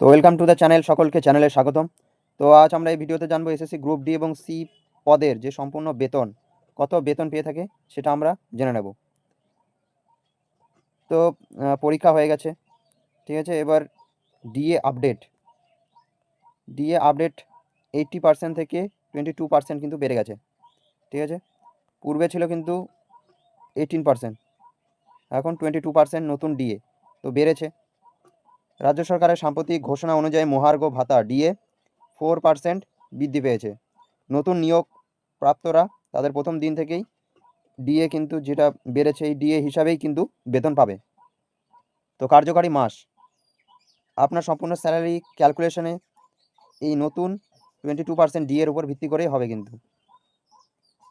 তো welcome to the channel, সকলকে চ্যানেলে স্বাগতম। তো আজ আমরা এই ভিডিওতে জানবো এসএসসি গ্রুপ ডি এবং সি পদের যে সম্পূর্ণ বেতন, কত বেতন পেয়ে থাকে সেটা আমরা জেনে নেব। তো পরীক্ষা হয়ে গেছে, ঠিক আছে। এবার ডিএ আপডেট 80% থেকে 22% কিন্তু বেড়ে গেছে, ঠিক আছে। পূর্বে ছিল কিন্তু 18%, এখন 22% নতুন ডিএ তো বেড়েছে। রাজ্য সরকারের সাম্প্রতিক ঘোষণা অনুযায়ী মহার্ঘ ভাতা ডিএ 4% বৃদ্ধি পেয়েছে। নতুন নিয়োগ প্রাপ্তরা তাদের প্রথম দিন থেকেই ডিএ কিন্তু যেটা বেড়েছে এই ডিএ হিসাবেই কিন্তু বেতন পাবে। তো কার্যকারী মাস, আপনার সম্পূর্ণ স্যালারি ক্যালকুলেশনে এই নতুন 22% ডিএর উপর ভিত্তি করেই হবে কিন্তু,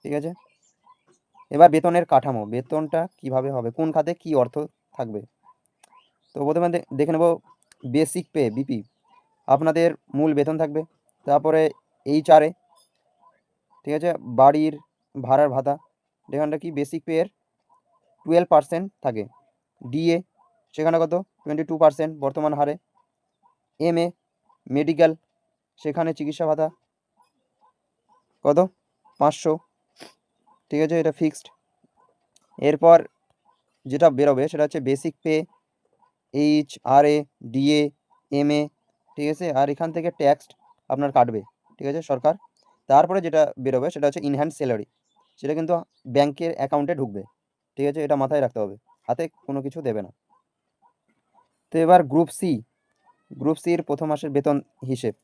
ঠিক আছে। এবার বেতনের কাঠামো, বেতনটা কিভাবে হবে, কোন খাতে কি অর্থ থাকবে। তো প্রথমে দেখে নেব বেসিক পে বিপি, আপনাদের মূল বেতন থাকবে। তারপরে এইচআরএ, ঠিক আছে, বাড়ির ভাড়ার ভাতা, যেখানটা কি বেসিক পে এর 12% থাকে। ডিএ সেখানে কত 22% বর্তমান হারে। এমএ মেডিকেল, সেখানে চিকিৎসা ভাতা কত 500, ঠিক আছে, এটা ফিক্সড। এরপর যেটা বেরোবে সেটা হচ্ছে basic pay, HRA, DA, MA, ঠিক আছে। আর এখান থেকে ট্যাক্স আপনার কাটবে, ঠিক আছে, সরকার। তারপরে যেটা বেরোবে সেটা হচ্ছে ইনহ্যান্ড স্যালারি, সেটা কিন্তু ব্যাংকের অ্যাকাউন্টে ঢুকবে, ঠিক আছে, এটা মাথায় রাখতে হবে, হাতে কোনো কিছু দেবে না। তো এবার গ্রুপ সির প্রথম মাসের বেতন হিসেব,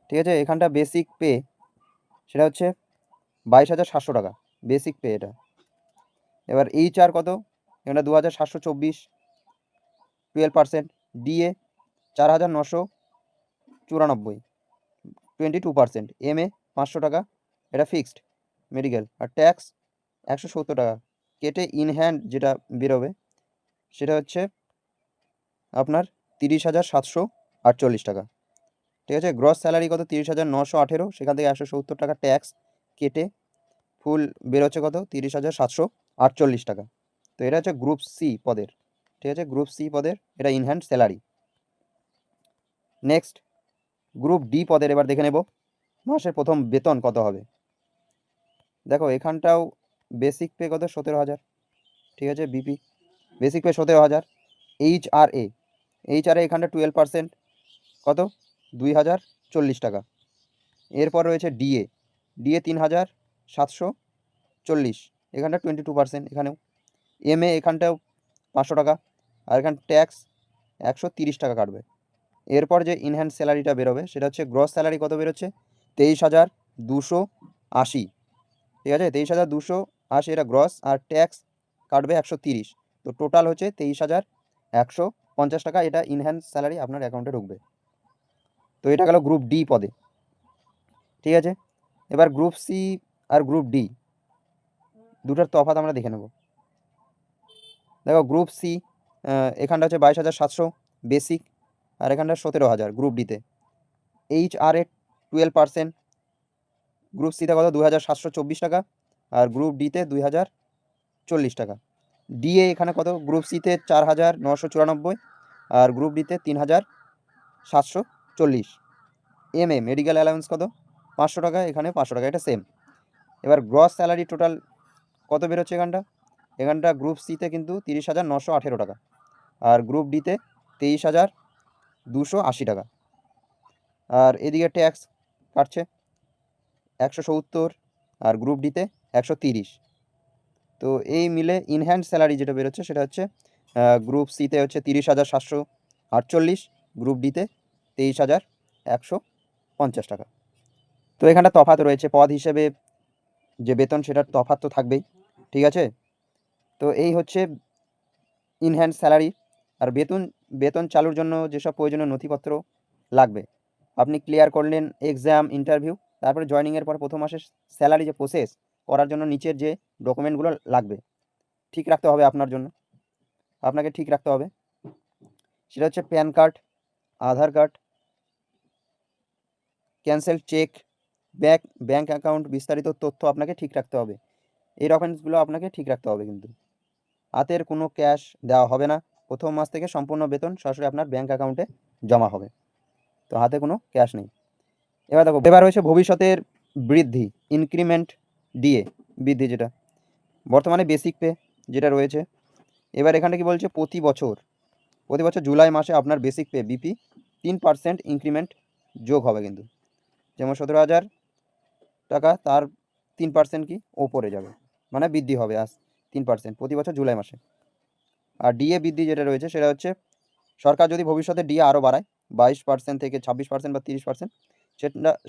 ঠিক আছে। এখানটা বেসিক পে সেটা হচ্ছে 22,700 টাকা বেসিক পে এটা। এবার এইচআর কত, এখানটা 2,724, 12%। ডিএ 4,994, 22%। এমএ 500 টাকা, এটা ফিক্সড মেডিকেল। আর ট্যাক্স 170 টাকা কেটে ইন হ্যান্ড যেটা বেরোবে সেটা হচ্ছে আপনার 30,748 টাকা, ঠিক আছে। গ্রস স্যালারি কত 30,918, সেখান থেকে 170 টাকা ট্যাক্স কেটে ফুল বেরোচ্ছে কত 30,748 টাকা। তো এটা হচ্ছে গ্রুপ সি পদের, ঠিক আছে, গ্রুপ সি পদের এটা in-hand salary. Next group D পদের এবার দেখে নেব মাসের প্রথম বেতন কত হবে। দেখো এখানটাও বেসিক পে কত 17,000, ঠিক আছে, বিপি বেসিক পে 17,000। এইচআরএ এখানটা 12% কত 2,040 টাকা। এরপর রয়েছে ডিএ 3,740, এখানটা 22%, এখানেও। এমএ এখানটাও 500 টাকা, আর এখানে ট্যাক্স 130 টাকা কাটবে। এরপর যে ইনহ্যান্ড স্যালারিটা বেরোবে সেটা হচ্ছে গ্রস স্যালারি কত বেরোচ্ছে 23,280, ঠিক আছে, 23,280 এটা গ্রস, আর ট্যাক্স কাটবে 130। তো টোটাল হচ্ছে 23,150 টাকা, এটা ইনহ্যান্ড স্যালারি আপনার অ্যাকাউন্টে ঢুকবে। তো এটা গেল গ্রুপ ডি পদে, ঠিক আছে। এবার গ্রুপ সি আর গ্রুপ ডি দুটোর তফাৎ আমরা দেখে নেব। দেখো গ্রুপ সি এখানটা হচ্ছে 22,700 বেসিক, আর এখানটা 17,000 গ্রুপ ডিতে। এইচআরএ 12%, গ্রুপ সিতে কত 2,724 টাকা, আর গ্রুপ ডিতে 2,040 টাকা। ডিএ এখানে কত গ্রুপ সিতে 4,994, আর গ্রুপ ডিতে 3,740। এমএ মেডিকেল অ্যালাউন্স কত 500 টাকা, এখানে 500 টাকা, এটা সেম। এবার গ্রস স্যালারি টোটাল কত বেরোচ্ছে এখানটা গ্রুপ সিতে কিন্তু 30,918 টাকা, আর গ্রুপ ডিতে 23,280 টাকা। আর এদিকে ট্যাক্স কাটছে 170, আর গ্রুপ ডিতে 130। তো এই মিলে ইনহ্যান্ড স্যালারি যেটা বেরোচ্ছে সেটা হচ্ছে গ্রুপ সিতে হচ্ছে 30,748, গ্রুপ ডিতে 23,150 টাকা। তো এখানটা তফাৎ রয়েছে পদ হিসেবে যে বেতন সেটার তফাৎ তো থাকবেই, ঠিক আছে। তো এই হচ্ছে ইনহ্যান্ড স্যালারি। আর বেতন চালুর জন্য যেসব প্রয়োজনীয় নথিপত্র লাগবে, আপনি ক্লিয়ার করলেন এক্সাম ইন্টারভিউ, তারপরে জয়েনিংয়ের পর প্রথম মাসের স্যালারি যে প্রসেস করার জন্য নিচের যে ডকুমেন্টগুলো লাগবে ঠিক রাখতে হবে আপনাকে ঠিক রাখতে হবে। সেটা হচ্ছে PAN card, Aadhaar card, cancel cheque, bank account বিস্তারিত তথ্য আপনাকে ঠিক রাখতে হবে। এই ডকুমেন্টসগুলো আপনাকে ঠিক রাখতে হবে কিন্তু হাতের কোনো ক্যাশ দেওয়া হবে না। প্রথম মাস থেকে সম্পূর্ণ বেতন সরাসরি আপনার ব্যাঙ্ক অ্যাকাউন্টে জমা হবে। তো হাতে কোনো ক্যাশ নেই। এবার দেখো, এবার হয়েছে ভবিষ্যতের বৃদ্ধি, ইনক্রিমেন্ট ডিএ বৃদ্ধি, যেটা বর্তমানে বেসিক পে যেটা রয়েছে। এবার এখানে কি বলছে, প্রতি বছর জুলাই মাসে আপনার বেসিক পে বিপি 3% ইনক্রিমেন্ট যোগ হবে কিন্তু। যেমন 17,000 টাকা, তার 3% কি ওপরে যাবে, মানে বৃদ্ধি হবে 3% প্রতি বছর জুলাই মাসে। আর ডিএ বৃদ্ধি যেটা রয়েছে সেটা হচ্ছে, সরকার যদি ভবিষ্যতে ডিএ আরও বাড়ায় 22% থেকে 26% বা 30%,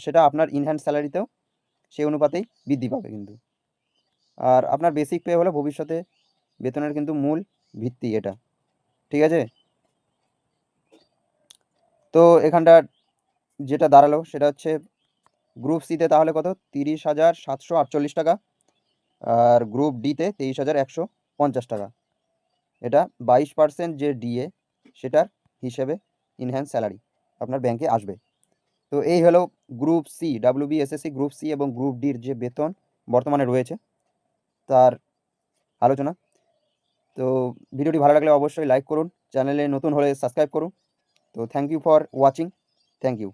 সেটা আপনার ইনহ্যান্ড স্যালারিতেও সেই অনুপাতেই বৃদ্ধি পাবে কিন্তু। আর আপনার বেসিক পে হলো ভবিষ্যতে বেতনের কিন্তু মূল ভিত্তি এটা, ঠিক আছে। তো এখানটা যেটা দাঁড়ালো সেটা হচ্ছে, গ্রুপ সিতে তাহলে কত, 30,748 টাকা, আর গ্রুপ ডিতে 23,150 টাকা। এটা 22% যে ডিএ সেটার হিসেবে ইনহ্যান্স স্যালারি আপনার ব্যাংকে আসবে। তো এই হলো group C, WBSSC group C এবং গ্রুপ ডির যে বেতন বর্তমানে রয়েছে তার আলোচনা। তো ভিডিওটি ভালো লাগলে অবশ্যই লাইক করুন, চ্যানেলে নতুন হলে সাবস্ক্রাইব করুন। তো thank you for watching, thank you.